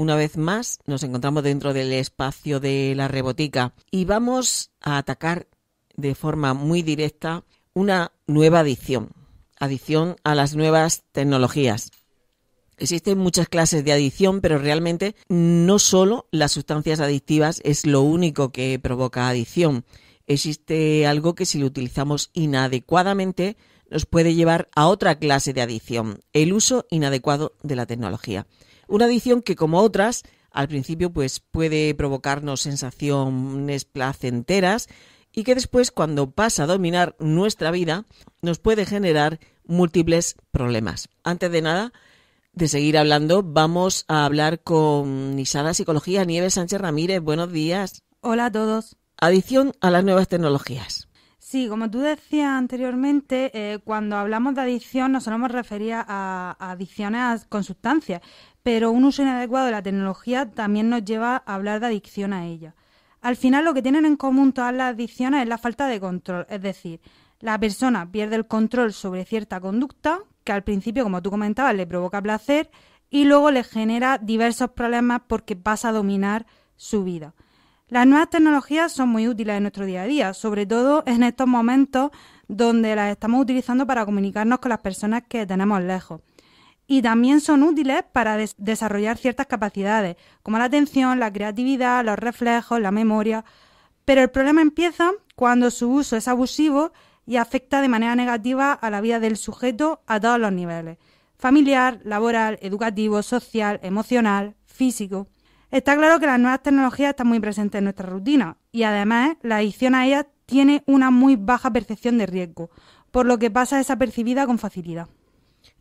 Una vez más nos encontramos dentro del espacio de la Rebotica y vamos a atacar de forma muy directa una nueva adicción a las nuevas tecnologías. Existen muchas clases de adicción, pero realmente no solo las sustancias adictivas es lo único que provoca adicción. Existe algo que si lo utilizamos inadecuadamente nos puede llevar a otra clase de adicción, el uso inadecuado de la tecnología. Una adicción que, como otras, al principio pues puede provocarnos sensaciones placenteras y que después, cuando pasa a dominar nuestra vida, nos puede generar múltiples problemas. Antes de nada, de seguir hablando, vamos a hablar con Isara Psicología. Nieves Sánchez Ramírez, buenos días. Hola a todos. Adicción a las nuevas tecnologías. Sí, como tú decías anteriormente, cuando hablamos de adicción nos solemos referir a adicciones con sustancias, pero un uso inadecuado de la tecnología también nos lleva a hablar de adicción a ella. Al final lo que tienen en común todas las adicciones es la falta de control, es decir, la persona pierde el control sobre cierta conducta que al principio, como tú comentabas, le provoca placer y luego le genera diversos problemas porque pasa a dominar su vida. Las nuevas tecnologías son muy útiles en nuestro día a día, sobre todo en estos momentos donde las estamos utilizando para comunicarnos con las personas que tenemos lejos. Y también son útiles para desarrollar ciertas capacidades, como la atención, la creatividad, los reflejos, la memoria. Pero el problema empieza cuando su uso es abusivo y afecta de manera negativa a la vida del sujeto a todos los niveles: familiar, laboral, educativo, social, emocional, físico. Está claro que las nuevas tecnologías están muy presentes en nuestra rutina y además la adicción a ellas tiene una muy baja percepción de riesgo, por lo que pasa desapercibida con facilidad.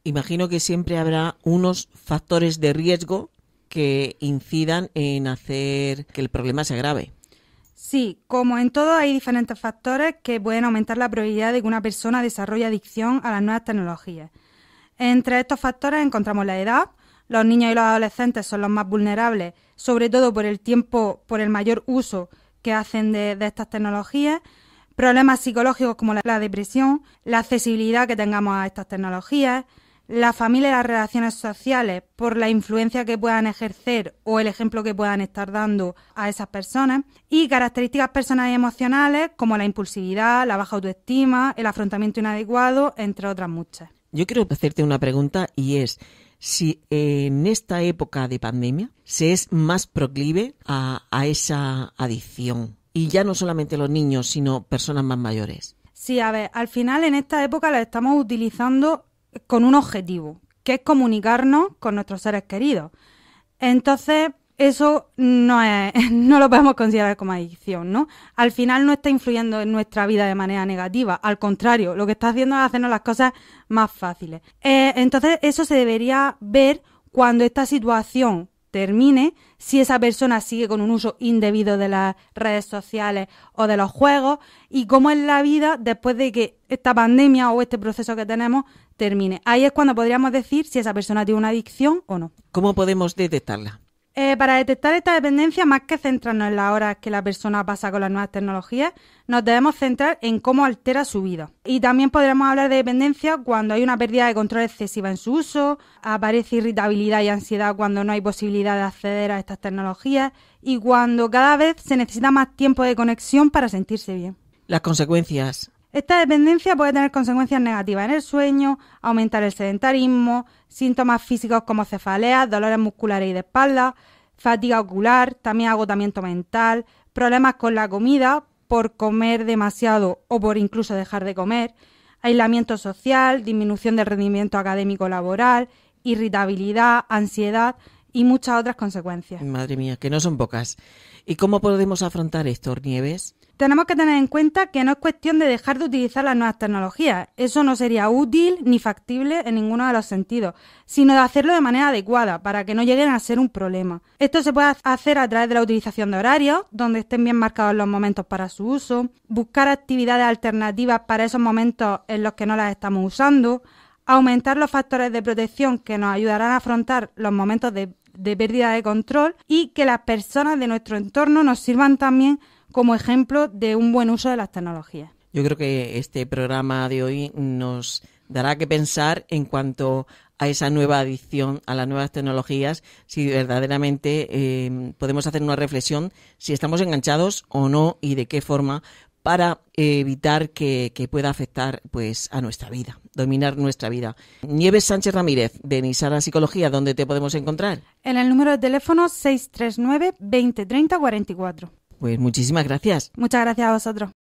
Imagino que siempre habrá unos factores de riesgo que incidan en hacer que el problema se agrave. Sí, como en todo hay diferentes factores que pueden aumentar la probabilidad de que una persona desarrolle adicción a las nuevas tecnologías. Entre estos factores encontramos la edad. Los niños y los adolescentes son los más vulnerables, sobre todo por el mayor uso que hacen de estas tecnologías. Problemas psicológicos como la depresión, la accesibilidad que tengamos a estas tecnologías, la familia y las relaciones sociales por la influencia que puedan ejercer o el ejemplo que puedan estar dando a esas personas, y características personales y emocionales como la impulsividad, la baja autoestima, el afrontamiento inadecuado, entre otras muchas. Yo quiero hacerte una pregunta y es si en esta época de pandemia se es más proclive a esa adicción. Y ya no solamente los niños, sino personas más mayores. Sí, a ver, al final en esta época la estamos utilizando con un objetivo, que es comunicarnos con nuestros seres queridos. Entonces, eso no lo podemos considerar como adicción, ¿no? Al final no está influyendo en nuestra vida de manera negativa, al contrario, lo que está haciendo es hacernos las cosas más fáciles. Entonces, eso se debería ver cuando esta situación termine, si esa persona sigue con un uso indebido de las redes sociales o de los juegos, y cómo es la vida después de que esta pandemia o este proceso que tenemos termine. Ahí es cuando podríamos decir si esa persona tiene una adicción o no. ¿Cómo podemos detectarla? Para detectar esta dependencia, más que centrarnos en las horas que la persona pasa con las nuevas tecnologías, nos debemos centrar en cómo altera su vida. Y también podremos hablar de dependencia cuando hay una pérdida de control excesiva en su uso, aparece irritabilidad y ansiedad cuando no hay posibilidad de acceder a estas tecnologías y cuando cada vez se necesita más tiempo de conexión para sentirse bien. Las consecuencias. Esta dependencia puede tener consecuencias negativas en el sueño, aumentar el sedentarismo, síntomas físicos como cefaleas, dolores musculares y de espalda, fatiga ocular, también agotamiento mental, problemas con la comida por comer demasiado o por incluso dejar de comer, aislamiento social, disminución del rendimiento académico laboral, irritabilidad, ansiedad y muchas otras consecuencias. Madre mía, que no son pocas. ¿Y cómo podemos afrontar esto, Nieves? Tenemos que tener en cuenta que no es cuestión de dejar de utilizar las nuevas tecnologías. Eso no sería útil ni factible en ninguno de los sentidos, sino de hacerlo de manera adecuada para que no lleguen a ser un problema. Esto se puede hacer a través de la utilización de horarios, donde estén bien marcados los momentos para su uso, buscar actividades alternativas para esos momentos en los que no las estamos usando, aumentar los factores de protección que nos ayudarán a afrontar los momentos de pérdida de control y que las personas de nuestro entorno nos sirvan también como ejemplo de un buen uso de las tecnologías. Yo creo que este programa de hoy nos dará que pensar en cuanto a esa nueva adicción, a las nuevas tecnologías, si verdaderamente podemos hacer una reflexión si estamos enganchados o no y de qué forma, para evitar que pueda afectar pues a nuestra vida, dominar nuestra vida. Nieves Sánchez Ramírez, de Nisara Psicología, ¿dónde te podemos encontrar? En el número de teléfono 639 20 30 44. Pues muchísimas gracias. Muchas gracias a vosotros.